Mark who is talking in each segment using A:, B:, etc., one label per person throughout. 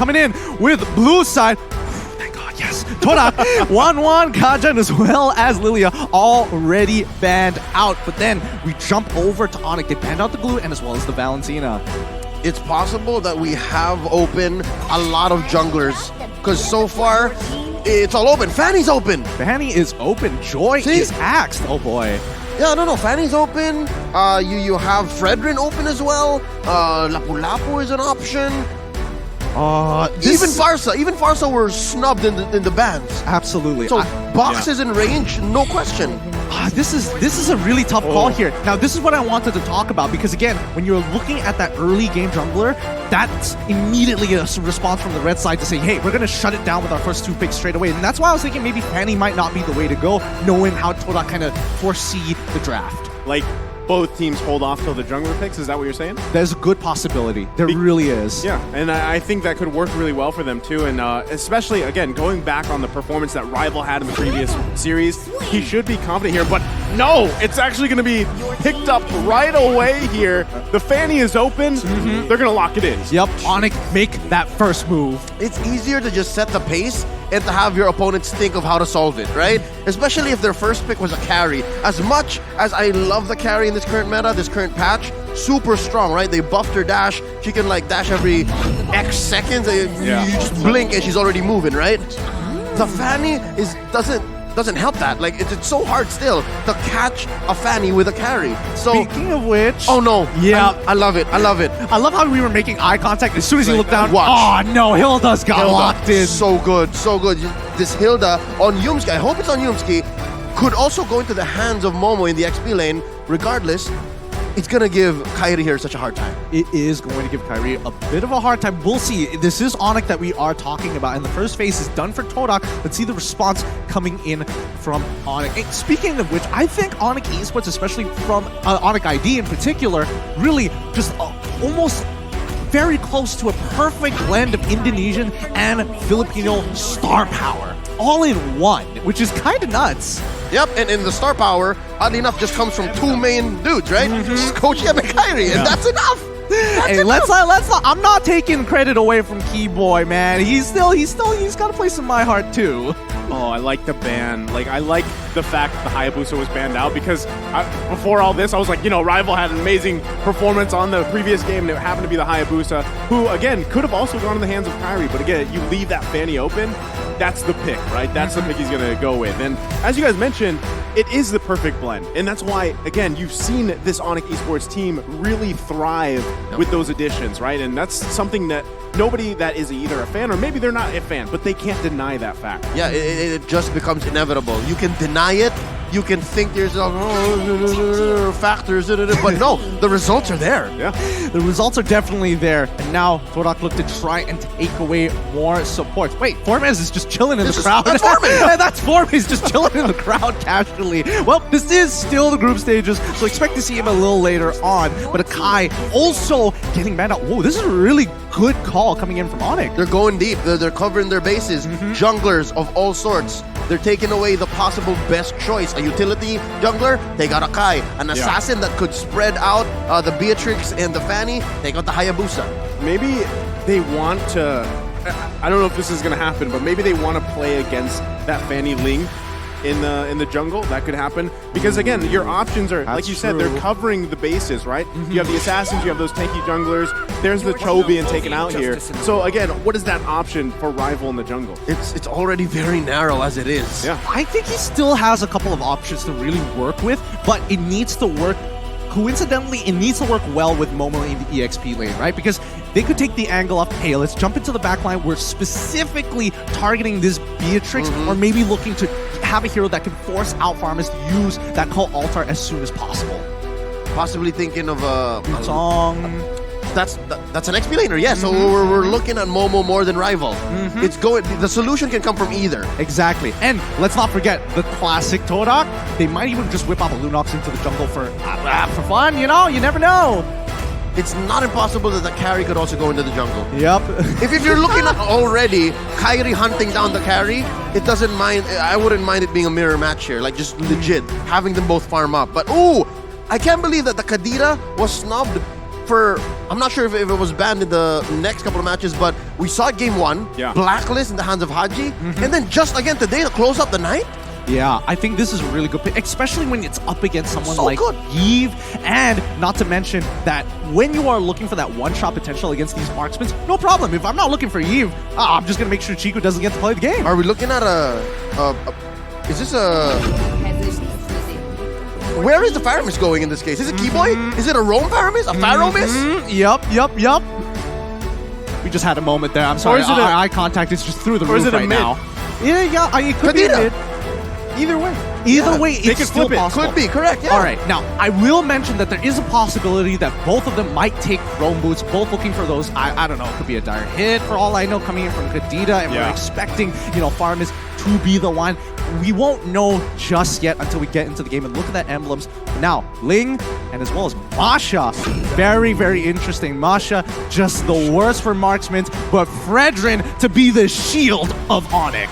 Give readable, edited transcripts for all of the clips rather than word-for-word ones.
A: coming in with blue side. Thank God, yes. Torak, 1-1, Kajan as well as Lilia already banned out. But then we jump over to ONIC. They banned out the glue and as well as the Valentina.
B: It's possible that we have open a lot of junglers because so far it's all open. Fanny's open.
A: Fanny is open. Joy is axed. Oh boy.
B: Yeah, no, Fanny's open. You have Fredrin open as well. Lapu Lapu is an option. Even Farsa were snubbed in the bans.
A: Absolutely.
B: So Box is in range, no question.
A: This is a really tough call here. Now, this is what I wanted to talk about because again, when you're looking at that early game jungler, that's immediately a response from the red side to say, hey, we're gonna shut it down with our first 2 picks straight away. And that's why I was thinking maybe Fanny might not be the way to go, knowing how Torak kind of foresee the draft.
C: Like, both teams hold off till the jungler picks, is that what you're saying?
A: There's a good possibility. There really is.
C: Yeah, and I think that could work really well for them too, and especially, again, going back on the performance that Rival had in the previous series, he should be confident here, but no, it's actually going to be picked up right away here. The Fanny is open, they're going to lock it in.
A: Yep, ONIC make that first move.
B: It's easier to just set the pace and to have your opponents think of how to solve it, right? Especially if their first pick was a carry. As much as I love the carry in this current meta, this current patch, super strong, right? They buffed her dash. She can like dash every X seconds. You just blink and she's already moving, right? The Fanny doesn't help that. Like it's so hard still to catch a Fanny with a carry. So
A: speaking of which,
B: oh no,
A: yeah,
B: I love it. I love it.
A: I love how we were making eye contact as soon as he looked down.
B: Watch.
A: Oh no, Hilda's got locked in.
B: So good, so good. This Hilda on Yumski, I hope it's on Yumski, could also go into the hands of Momo in the XP lane. Regardless, it's gonna give Kairi here such a hard time.
A: It is going to give Kairi a bit of a hard time. We'll see. This is ONIC that we are talking about, and the first phase is done for Torak. Let's see the response coming in from ONIC. And speaking of which, I think ONIC Esports, especially from ONIC ID in particular, really just almost very close to a perfect blend of Indonesian and Filipino star power, all in one, which is kind of nuts.
B: Yep, and in the star power, oddly enough, just comes from 2 main dudes, right? Coach and Kairi, and that's enough.
A: Hey, let's not. I'm not taking credit away from Keyboy, man. He's got a place in my heart too.
C: Oh, I like the ban. Like, I like the fact that the Hayabusa was banned out because before all this, I was like, Rival had an amazing performance on the previous game, and it happened to be the Hayabusa, who, again, could have also gone in the hands of Kairi. But again, you leave that Fanny open, that's the pick, right? That's the pick he's going to go with. And as you guys mentioned, it is the perfect blend. And that's why, again, you've seen this ONIC Esports team really thrive with those additions, right? And that's something that nobody that is either a fan or maybe they're not a fan, but they can't deny that fact.
B: Yeah, it just becomes inevitable. You can deny it, you can think there's factors, but no, the results are there.
C: Yeah,
A: the results are definitely there. And now Torak look to try and take away more support. Wait, Formez is just chilling in the crowd.
B: That's Formez!
A: That's Formez just chilling in the crowd casually. Well, this is still the group stages, so expect to see him a little later on. But Akai also getting banned out. Whoa, this is a really good call coming in from ONIC.
B: They're going deep. They're covering their bases. Junglers of all sorts. They're taking away the possible best choice. A utility jungler, they got Akai. An assassin that could spread out the Beatrix and the Fanny, they got the Hayabusa.
C: Maybe they want to, I don't know if this is going to happen, but maybe they want to play against that Fanny Ling in the jungle. That could happen because again, your options are, like you said, they're covering the bases, right? You have the assassins, you have those tanky junglers. There's the Cho being taken out here. So again, what is that option for Rival in the jungle?
B: It's already very narrow as it is.
C: Yeah,
A: I think he still has a couple of options to really work with, but it needs to work. Coincidentally, it needs to work well with Momo in the EXP lane, right? Because they could take the angle off, hey, let's jump into the backline. We're specifically targeting this Beatrix, or maybe looking to have a hero that can force out farmers to use that cult altar as soon as possible.
B: Possibly thinking of a
A: song.
B: That's an XP laner, yeah. So we're looking at Momo more than Rival. It's going. The solution can come from either.
A: Exactly. And let's not forget the classic Torak. They might even just whip out a Lunox into the jungle for fun. You never know.
B: It's not impossible that the carry could also go into the jungle.
A: Yep.
B: if you're looking at already Kairi hunting down the carry, it doesn't mind. I wouldn't mind it being a mirror match here, like just legit having them both farm up. But ooh, I can't believe that the Kadira was snubbed I'm not sure if it was banned in the next couple of matches, but we saw it game 1,
C: Yeah.
B: Blacklist in the hands of Haji, and then just again today to close up the night.
A: Yeah, I think this is a really good pick, especially when it's up against someone
B: So
A: like
B: good.
A: Yves, and not to mention that when you are looking for that one-shot potential against these marksmen, no problem. If I'm not looking for Yves, I'm just going to make sure Chico doesn't get to play the game.
B: Are we looking at is this a... Where is the Faramis going in this case? Is it Keyboy? Is it a Rome Faramis? A Faramis?
A: Yup. We just had a moment there. I'm sorry.
C: is it
A: Eye contact is just through the
C: or is
A: roof
C: it a
A: right
C: mid?
A: now. Yeah, it could be a
B: Kadira.
A: mid. Either way. Either way,
C: they
A: it's
C: could
A: still
C: flip it.
A: possible.
B: Could be, correct, yeah.
A: All right, now, I will mention that there is a possibility that both of them might take Rome boots, both looking for those, I don't know, it could be a dire hit for all I know, coming in from Kadita, and we're expecting, Faramis to be the one. We won't know just yet until we get into the game and look at that emblems. Now, Ling, and as well as Masha, very, very interesting. Masha, just the worst for marksmen, but Fredrin to be the shield of ONIC.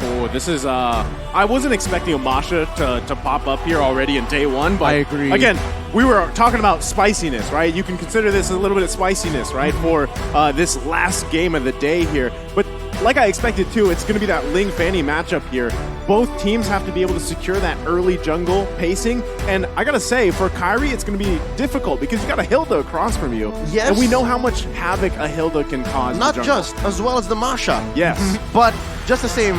C: Oh, this is, I wasn't expecting a Masha to pop up here already in day 1, but
A: I agree.
C: Again, we were talking about spiciness, right? You can consider this a little bit of spiciness, right, for this last game of the day here. But like I expected too, it's going to be that Ling Fanny matchup here. Both teams have to be able to secure that early jungle pacing, and I gotta say, for Kairi, it's going to be difficult because you got a Hilda across from you.
B: Yes.
C: And we know how much havoc a Hilda can cause. in
B: Not
C: the jungle.
B: just, as well as the Masha.
C: Yes.
B: But just the same,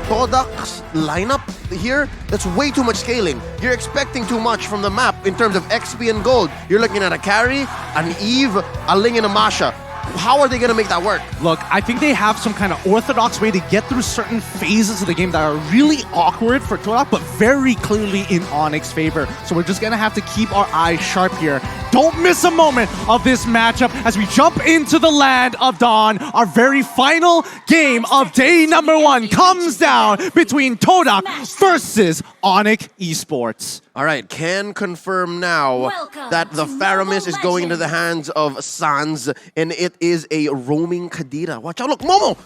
B: Todak's lineup here, that's way too much scaling. You're expecting too much from the map in terms of XP and gold. You're looking at a carry, an Eve, a Ling, and a Masha. How are they going to make that work?
A: Look, I think they have some kind of orthodox way to get through certain phases of the game that are really awkward for Todak, but very clearly in ONIC's favor. So we're just going to have to keep our eyes sharp here. Don't miss a moment of this matchup as we jump into the land of Dawn. Our very final game of day number 1 comes down between Todak versus ONIC Esports.
B: All right, can confirm now that the Faramis is going into the hands of Sans, and it is a roaming Kadira. Watch out, look, Momo!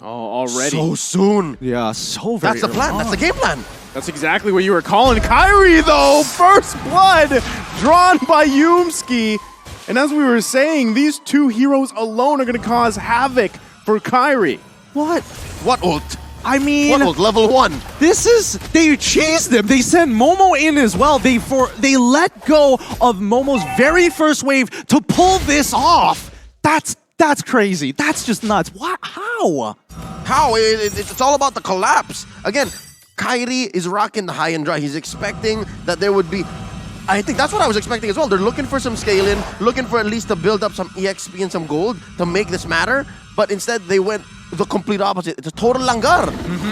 C: Oh, already.
B: So soon.
A: Yeah, so very
B: That's the plan, that's the game plan.
C: That's exactly what you were calling. Kairi, though, first blood drawn by Yumski. And as we were saying, these two heroes alone are going to cause havoc for Kairi.
A: What?
B: What ult?
A: I mean,
B: What ult? Level 1.
A: this is, they chased them. They sent Momo in as well. They let go of Momo's very first wave to pull this off. That's crazy. That's just nuts. What? How?
B: How? It's all about the collapse. Again, Kairi is rocking the high and dry. He's expecting that there would be... I think that's what I was expecting as well. They're looking for some scaling, looking for at least to build up some EXP and some gold to make this matter. But instead, they went the complete opposite. It's a total langar.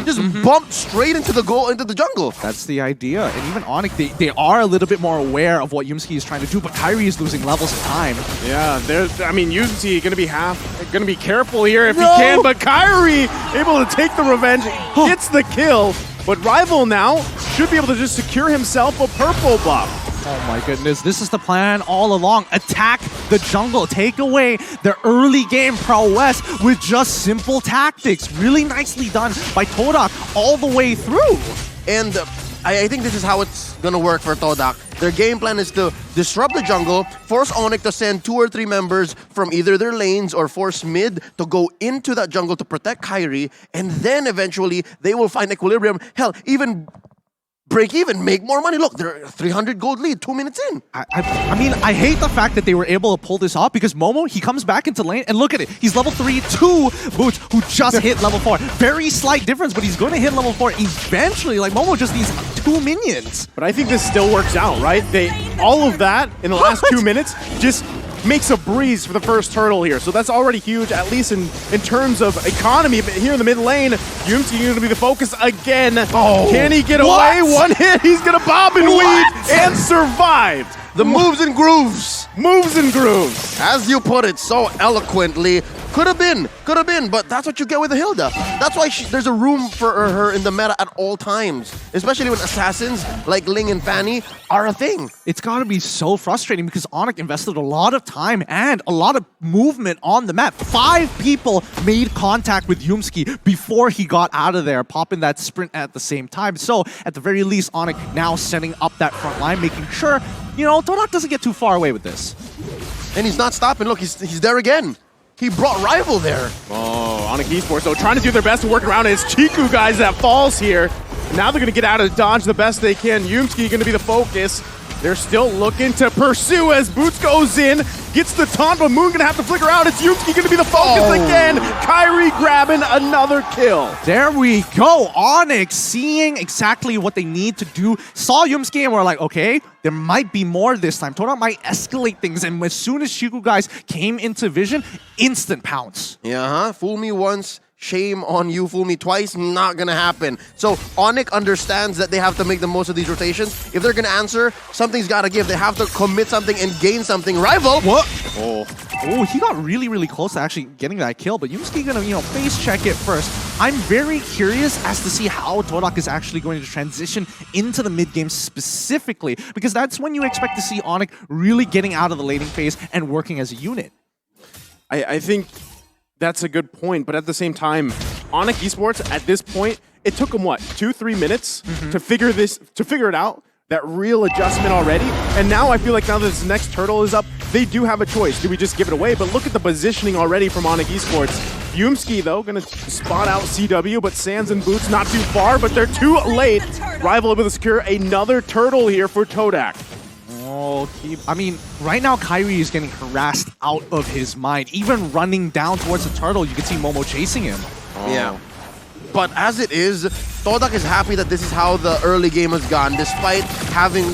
B: Just bumped straight into the jungle.
A: That's the idea. And even ONIC, they are a little bit more aware of what Yumski is trying to do, but Kairi is losing levels of time.
C: Yeah, I mean, Yumski going to be careful here if he can, but Kairi able to take the revenge, gets the kill. But Rival now should be able to just secure himself a purple buff.
A: Oh my goodness, this is the plan all along. Attack the jungle, take away their early game prowess with just simple tactics. Really nicely done by Todak all the way through.
B: And I think this is how it's going to work for Todak. Their game plan is to disrupt the jungle, force ONIC to send 2 or 3 members from either their lanes or force mid to go into that jungle to protect Kairi, and then eventually they will find equilibrium. Hell, even break even, make more money. Look, they're 300 gold lead, 2 minutes in.
A: I mean, I hate the fact that they were able to pull this off because Momo, he comes back into lane and look at it. He's level 3, 2 Boots who just hit level 4. Very slight difference, but he's going to hit level 4 eventually. Like, Momo just needs 2 minions.
C: But I think this still works out, right? All of that in the last 2 minutes just makes a breeze for the first turtle here. So that's already huge, at least in terms of economy. But here in the mid lane, Yumski going to be the focus again. Oh, can he get away? One hit, he's going to bob and weave and survive.
B: The moves and grooves.
C: Moves and grooves.
B: As you put it so eloquently, could have been, but that's what you get with the Hilda. That's why there's a room for her in the meta at all times, especially when assassins like Ling and Fanny are a thing.
A: It's got to be so frustrating because ONIC invested a lot of time and a lot of movement on the map. 5 people made contact with Yumski before he got out of there, popping that sprint at the same time. So, at the very least, ONIC now setting up that front line, making sure, Todak doesn't get too far away with this.
B: And he's not stopping. Look, he's there again. He brought Rival there.
C: Oh, ONIC Esports, though, trying to do their best to work around it. It's Chiku, guys, that falls here. Now they're going to get out of dodge the best they can. Yumski going to be the focus. They're still looking to pursue as Boots goes in, gets the taunt, but Moon gonna have to flicker out. It's Yumski gonna be the focus again. Kyrie grabbing another kill.
A: There we go. ONIC seeing exactly what they need to do. Saw Yumski and we're like, okay, there might be more this time. Todak might escalate things. And as soon as Chiku guys came into vision, instant pounce.
B: Yeah, fool me once. Shame on you, fool me twice, not gonna happen. So ONIC understands that they have to make the most of these rotations. If they're gonna answer, something's gotta give. They have to commit something and gain something. Rival!
A: What?
C: Oh,
A: He got really close to actually getting that kill, but Yumski gonna, face check it first. I'm very curious as to see how Todak is actually going to transition into the mid game specifically, because that's when you expect to see ONIC really getting out of the laning phase and working as a unit.
C: I think that's a good point, but at the same time, ONIC Esports, at this point, it took them, what, 2-3 minutes to figure it out? That real adjustment already? And now I feel like now that this next turtle is up, they do have a choice. Do we just give it away? But look at the positioning already from ONIC Esports. Yumski, though, gonna spot out CW, but Sands and Boots not too far, but they're too late. Rival able to secure another turtle here for Todak.
A: I mean, right now Kyrie is getting harassed out of his mind. Even running down towards the turtle, you can see Momo chasing him.
B: Yeah. But as it is, Todak is happy that this is how the early game has gone, despite having,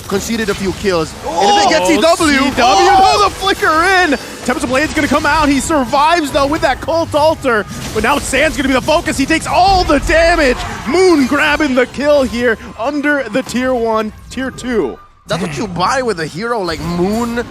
B: conceded a few kills. And if they get CW,
C: the flicker in! Tempest Blade's gonna come out. He survives, though, with that Cult Altar. But now Sand's gonna be the focus. He takes all the damage. Moon grabbing the kill here under the Tier 1, Tier 2.
B: That's what you buy with a hero like Moon,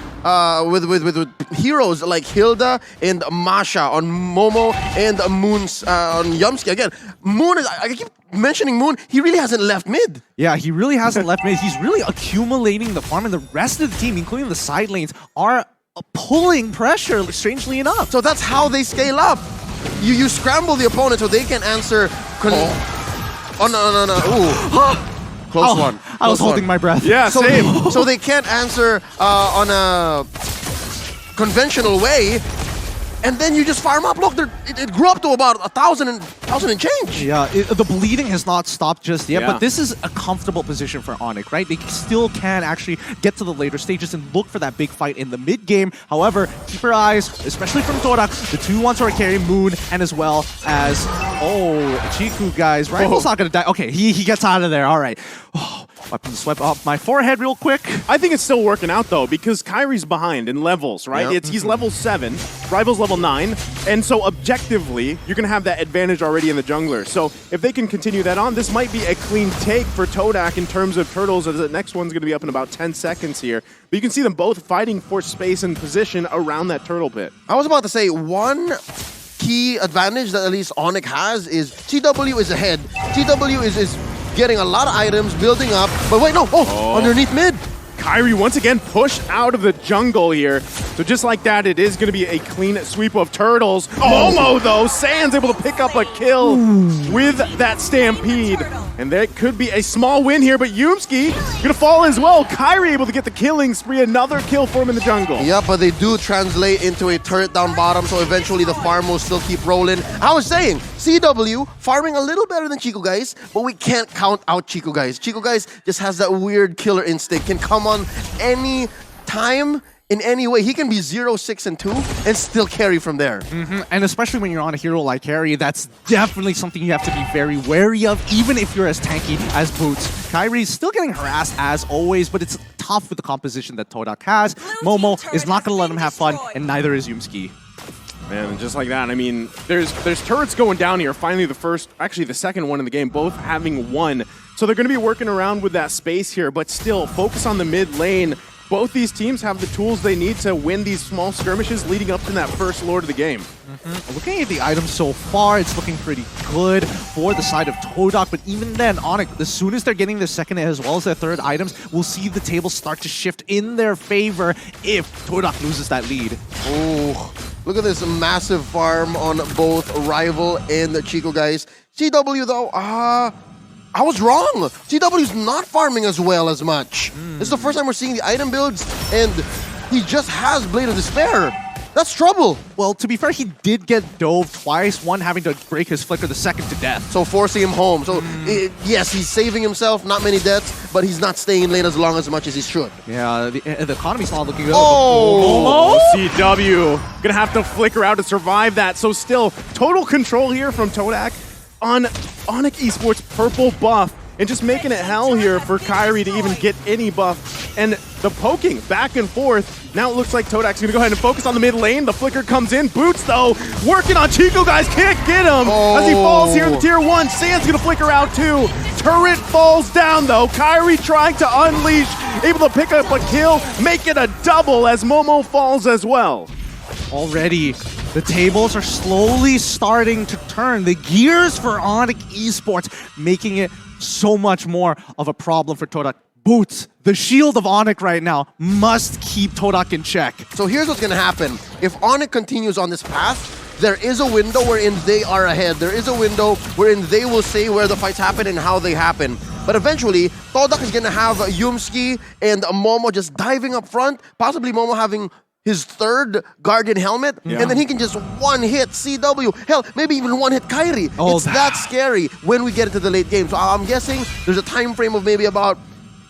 B: with heroes like Hilda and Masha on Momo and Moon's on Yumski. Again, Moon is, I keep mentioning Moon, he really hasn't left mid.
A: Yeah, he really hasn't left mid. He's really accumulating the farm, and the rest of the team, including the side lanes, are pulling pressure, strangely enough.
B: So that's how they scale up. You scramble the opponent so they can answer. Oh, no. Ooh. Close one.
A: I was holding my breath.
C: Yeah, same.
B: So they can't answer on a conventional way, and then you just farm up. Look, it grew up to about 1,000 and change.
A: Yeah, the bleeding has not stopped just yet,
C: Yeah.
A: but this is a comfortable position for ONIC, right? They still can actually get to the later stages and look for that big fight in the mid game. However, keep your eyes, especially from Todak, the two ones are carry Moon, and as well as, Chiku, guys. Rival's not gonna die. Okay, he gets out of there. All right. Weapon swept off my forehead real quick.
C: I think it's still working out, though, because Kyrie's behind in levels, right?
B: Yep.
C: He's level 7, Rival's level 9, and so objectively, you're going to have that advantage already in the jungler. So if they can continue that on, this might be a clean take for Todak in terms of turtles, as the next one's going to be up in about 10 seconds here. But you can see them both fighting for space and position around that turtle pit.
B: I was about to say, one key advantage that at least ONIC has is TW is ahead. TW is getting a lot of items, building up, but wait, no, underneath mid.
C: Kyrie once again pushed out of the jungle here. So just like that, it is going to be a clean sweep of turtles. Momo, though, Sands able to pick up a kill with that Stampede. And there could be a small win here, but Yumski going to fall as well. Kyrie able to get the killing spree, another kill for him in the jungle.
B: Yeah, but they do translate into a turret down bottom, so eventually the farm will still keep rolling. I was saying, CW farming a little better than Chico Guys, but we can't count out Chico Guys. Chico Guys just has that weird killer instinct, can come on any time, in any way. He can be 0, 6, and 2 and still carry from there.
A: And especially when you're on a hero like Harry, that's definitely something you have to be very wary of, even if you're as tanky as Boots. Kyrie's still getting harassed as always, but it's tough with the composition that Todak has. Momo is not going to let him have fun, and neither is Yumski.
C: Man, and just like that, I mean, there's turrets going down here. Finally, the second one in the game, both having one. So they're going to be working around with that space here, but still focus on the mid lane. Both these teams have the tools they need to win these small skirmishes leading up to that first Lord of the game.
A: Looking at the items so far, it's looking pretty good for the side of Todak, but even then, ONIC, as soon as they're getting their second as well as their third items, we'll see the table start to shift in their favor if Todak loses that lead.
B: Oh, look at this massive farm on both Rival and the Chico Guys. CW, though, I was wrong. CW's not farming as well as much. This is the first time we're seeing the item builds, and He just has Blade of Despair. That's trouble.
A: Well, to be fair, he did get dove twice, one having to break his flicker, the second to death.
B: So forcing him home. So yes, he's saving himself, not many deaths, but he's not staying in lane as long as much as he should.
A: Yeah, the economy's not looking good.
B: Oh!
C: CW gonna have to flicker out to survive that. So still, total control here from Todak on ONIC Esports purple buff. And just making it hell here for Kyrie to even get any buff. And the poking back and forth. Now it looks like Todak's going to go ahead and focus on the mid lane. The flicker comes in. Boots, though, working on Chico, guys. Can't get him as he falls here in the tier 1. Sand's going to flicker out, too. Turret falls down, though. Kyrie trying to unleash. Able to pick up a kill. Make it a double as Momo falls as well.
A: Already, the tables are slowly starting to turn. The gears for ONIC Esports, making it so much more of a problem for Todak. Boots, the shield of ONIC right now, must keep Todak in check.
B: So here's what's going to happen. If ONIC continues on this path, there is a window wherein they are ahead. There is a window wherein they will say where the fights happen and how they happen. But eventually, Todak is going to have Yumski and Momo just diving up front, possibly Momo having his third Guardian helmet, and then he can just one-hit CW. Hell, maybe even one-hit Kyrie.
A: Oh,
B: it's that scary when we get into the late game. So I'm guessing there's a time frame of maybe about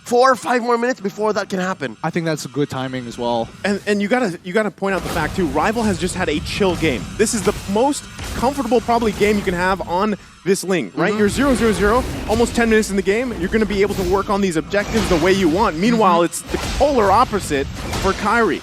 B: 4 or 5 more minutes before that can happen.
A: I think that's good timing as well.
C: And you gotta point out the fact too, Rival has just had a chill game. This is the most comfortable probably game you can have on this link, right? You're 0-0-0, almost 10 minutes in the game. You're gonna be able to work on these objectives the way you want. Meanwhile, it's the polar opposite for Kyrie.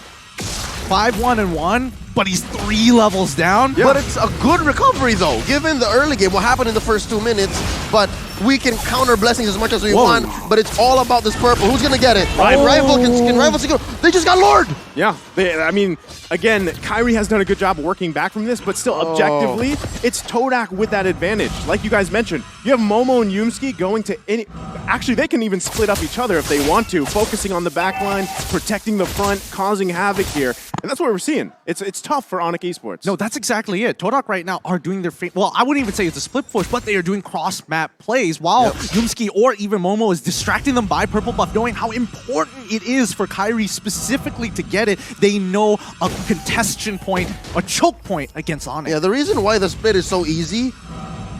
A: 5-1-1, but he's 3 levels down.
B: But it's a good recovery though, given the early game, what happened in the first 2 minutes. But we can counter blessings as much as we want, but it's all about this purple. Who's gonna get it? Rival can Rival secure. They just got lured!
C: Yeah, I mean, again, Kyrie has done a good job working back from this, but still, objectively, it's Todak with that advantage. Like you guys mentioned, you have Momo and Yumski going to any... Actually, they can even split up each other if they want to, focusing on the back line, protecting the front, causing havoc here. And that's what we're seeing. It's tough for ONIC Esports.
A: No, that's exactly it. Todak right now are doing their... Well, I wouldn't even say it's a split push, but they are doing cross-map plays while Yumski or even Momo is distracting them by purple buff, knowing how important it is for Kyrie specifically to get it. They know a contestation point, a choke point against ONIC.
B: Yeah, the reason why the split is so easy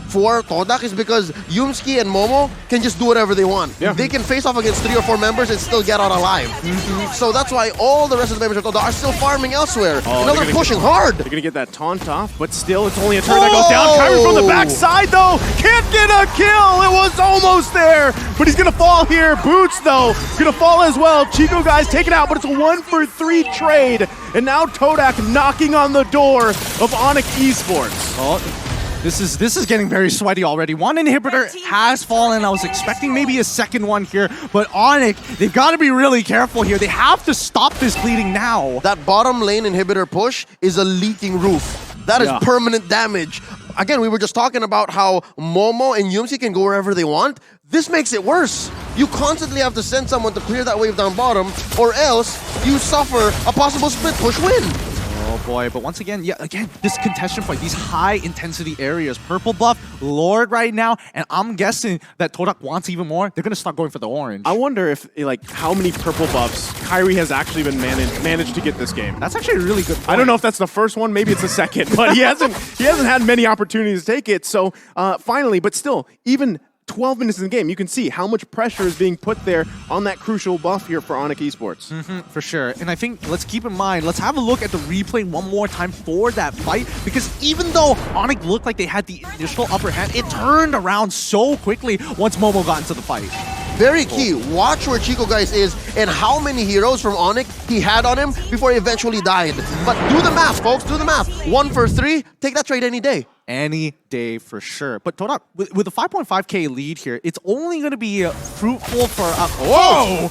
B: for Todak is because Yumski and Momo can just do whatever they want. They can face off against 3 or 4 members and still get out alive. So that's why all the rest of the members of Todak are still farming elsewhere. And they're pushing hard.
C: They're gonna get that taunt off, but still it's only a turret that goes down. Kyrie from the backside though, can't get a kill. It was almost there, but he's gonna fall here. Boots though, gonna fall as well. Chico guys taken out, but it's a 1-for-3 trade. And now Todak knocking on the door of ONIC Esports.
A: This is getting very sweaty already. One inhibitor has fallen. I was expecting maybe a second one here, but ONIC, they've got to be really careful here. They have to stop this bleeding now.
B: That bottom lane inhibitor push is a leaking roof. That is permanent damage. Again, we were just talking about how Momo and Yumsi can go wherever they want. This makes it worse. You constantly have to send someone to clear that wave down bottom, or else you suffer a possible split push win.
A: Oh boy, but once again, this contestation fight, these high intensity areas, purple buff, Lord right now, and I'm guessing that Todak wants even more. They're gonna start going for the orange.
C: I wonder if, like, how many purple buffs Kyrie has actually been managed to get this game.
A: That's actually a really good point.
C: I don't know if that's the first one, maybe it's the second, but he hasn't had many opportunities to take it. So finally, but still, even 12 minutes in the game, you can see how much pressure is being put there on that crucial buff here for ONIC Esports.
A: For sure. And I think, let's keep in mind, let's have a look at the replay one more time for that fight, because even though ONIC looked like they had the initial upper hand, it turned around so quickly once Momo got into the fight.
B: Very key. Watch where Chico guys is and how many heroes from ONIC he had on him before he eventually died. But do the math, folks. Do the math. 1-for-3. Take that trade any day.
A: Any day for sure. But Todak, with a 5.5k lead here, it's only going to be fruitful for... Whoa!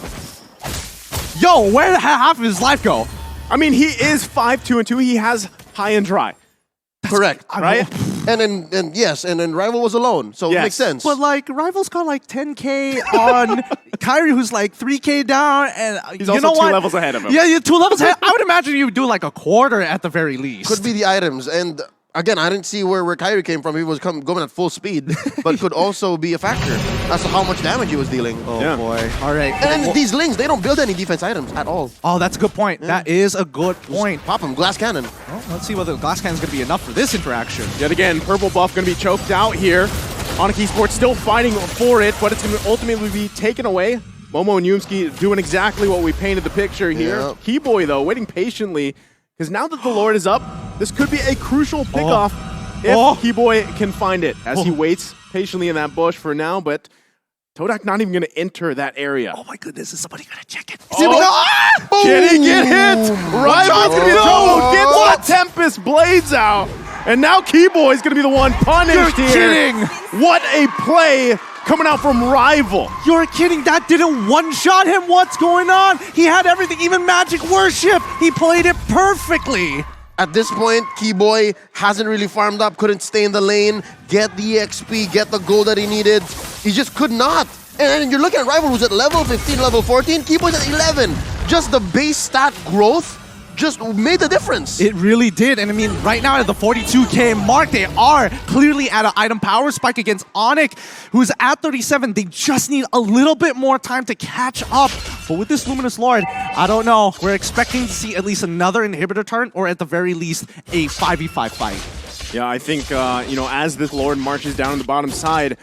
A: Yo, where did half of his life go?
C: I mean, he is 5-2-2. He has high and dry.
B: Correct.
C: Right?
B: And then Rival was alone, so it makes sense.
A: But like, Rival's got like 10k on Kyrie, who's like 3k down, and
C: he's also 2 levels ahead of him.
A: Yeah, 2 levels ahead. I would imagine you would do like a quarter at the very least.
B: Could be the items, and Again, I didn't see where Kyrie came from. He was going at full speed, but could also be a factor as to how much damage he was dealing.
A: Oh
C: Yeah.
A: boy. All right.
B: And then these Lings, they don't build any defense items at all.
A: Oh, that's a good point. That is a good point.
B: Pop him, glass cannon.
A: Well, let's see whether the glass cannon is going to be enough for this interaction.
C: Yet again, purple buff going to be choked out here. ONIC Esports still fighting for it, but it's going to ultimately be taken away. Momo and Yumski doing exactly what we painted the picture here.
B: Yeah.
C: Keyboy, though, waiting patiently, because now that the Lord is up, this could be a crucial pickoff if Keyboy can find it, as he waits patiently in that bush for now, but Todak not even going to enter that area.
A: Oh my goodness, is somebody going to check it?
C: Can he get hit? Rival's going to be the
B: No!
C: gets the Tempest Blades out. And now Keyboy's going to be the one punished
A: You're
C: here.
A: kidding.
C: What a play coming out from Rival.
A: You're kidding. That didn't one-shot him. What's going on? He had everything, even Magic Worship. He played it perfectly.
B: At this point, Keyboy hasn't really farmed up, couldn't stay in the lane, get the XP, get the gold that he needed. He just could not. And you're looking at Rival who's at level 15, level 14. Keyboy's at 11. Just the base stat growth just made the difference.
A: It really did. And I mean, right now at the 42K mark, they are clearly at an item power spike against ONIC, who's at 37. They just need a little bit more time to catch up. But with this Luminous Lord, I don't know. We're expecting to see at least another inhibitor turn, or at the very least, a 5v5 fight.
C: Yeah, I think, you know, as this Lord marches down the bottom side,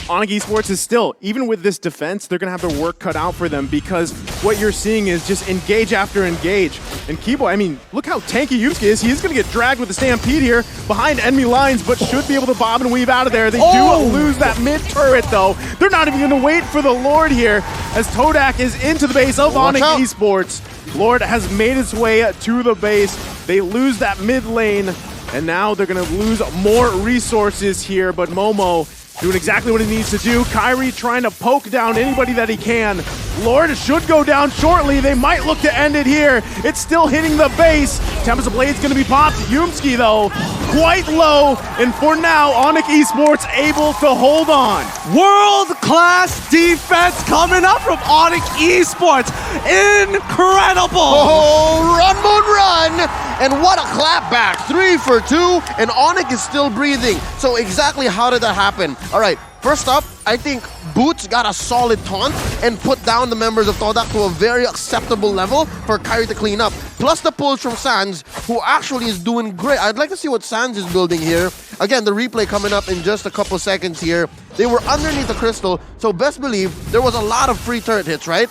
C: ONIC Esports is still, even with this defense, they're going to have their work cut out for them, because what you're seeing is just engage after engage. And Keyboy, I mean, look how tanky Yusuke is. He is going to get dragged with the Stampede here behind enemy lines, but should be able to bob and weave out of there. They do lose that mid-turret, though. They're not even going to wait for the Lord here, as Todak is into the base of ONIC Esports. Lord has made its way to the base. They lose that mid lane. And now they're going to lose more resources here, but Momo doing exactly what he needs to do. Kyrie trying to poke down anybody that he can. Lord should go down shortly. They might look to end it here. It's still hitting the base. Tempest Blade's going to be popped. Yumski, though, quite low. And for now, ONIC Esports able to hold on.
A: World-class defense coming up from ONIC Esports. Incredible!
B: Oh, run, Moon, run! And what a clapback. 3 for 2, and ONIC is still breathing. So exactly how did that happen? All right, first up, I think Boots got a solid taunt and put down the members of Todak to a very acceptable level for Kyrie to clean up. Plus the pulls from Sans, who actually is doing great. I'd like to see what Sans is building here. Again, the replay coming up in just a couple seconds here. They were underneath the crystal, so best believe there was a lot of free turret hits, right?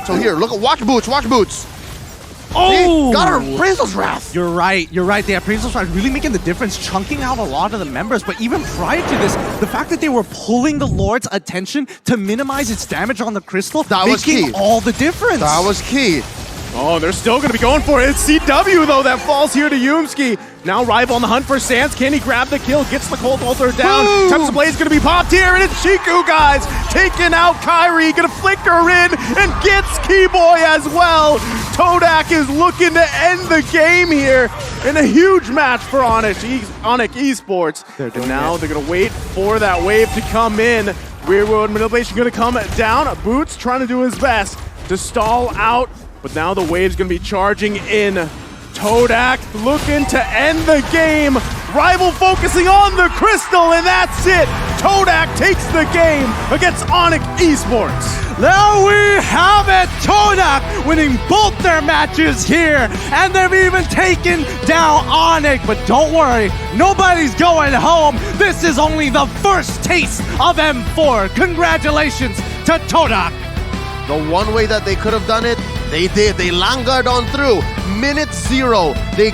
B: So here, look, watch Boots, watch Boots.
A: Oh!
B: They got her Appraisal's Wrath.
A: You're right. The Appraisal's Wrath really making the difference, chunking out a lot of the members. But even prior to this, the fact that they were pulling the Lord's attention to minimize its damage on the crystal,
B: that was
A: making
B: key.
A: all the difference.
B: That was key.
C: Oh, they're still going to be going for it. It's CW, though, that falls here to Yumski. Now Rival on the hunt for Sans. Can he grab the kill? Gets the Cold Altar down. Tempest Blade's going to be popped here, and it's Shiku, guys. Taking out Kyrie. Going to flicker in and gets Keyboy as well. Todak is looking to end the game here in a huge match for ONIC Esports. And now they're going to wait for that wave to come in. Rear world manipulation going to come down. Boots trying to do his best to stall out. But now the wave's going to be charging in. Todak looking to end the game. Rival focusing on the crystal, and that's it. Todak takes the game against ONIC Esports.
A: There we have it. Todak winning both their matches here. And they've even taken down ONIC. But don't worry, nobody's going home. This is only the first taste of M4. Congratulations to Todak.
B: The one way that they could have done it, they did. They langured on through. Minute 0. They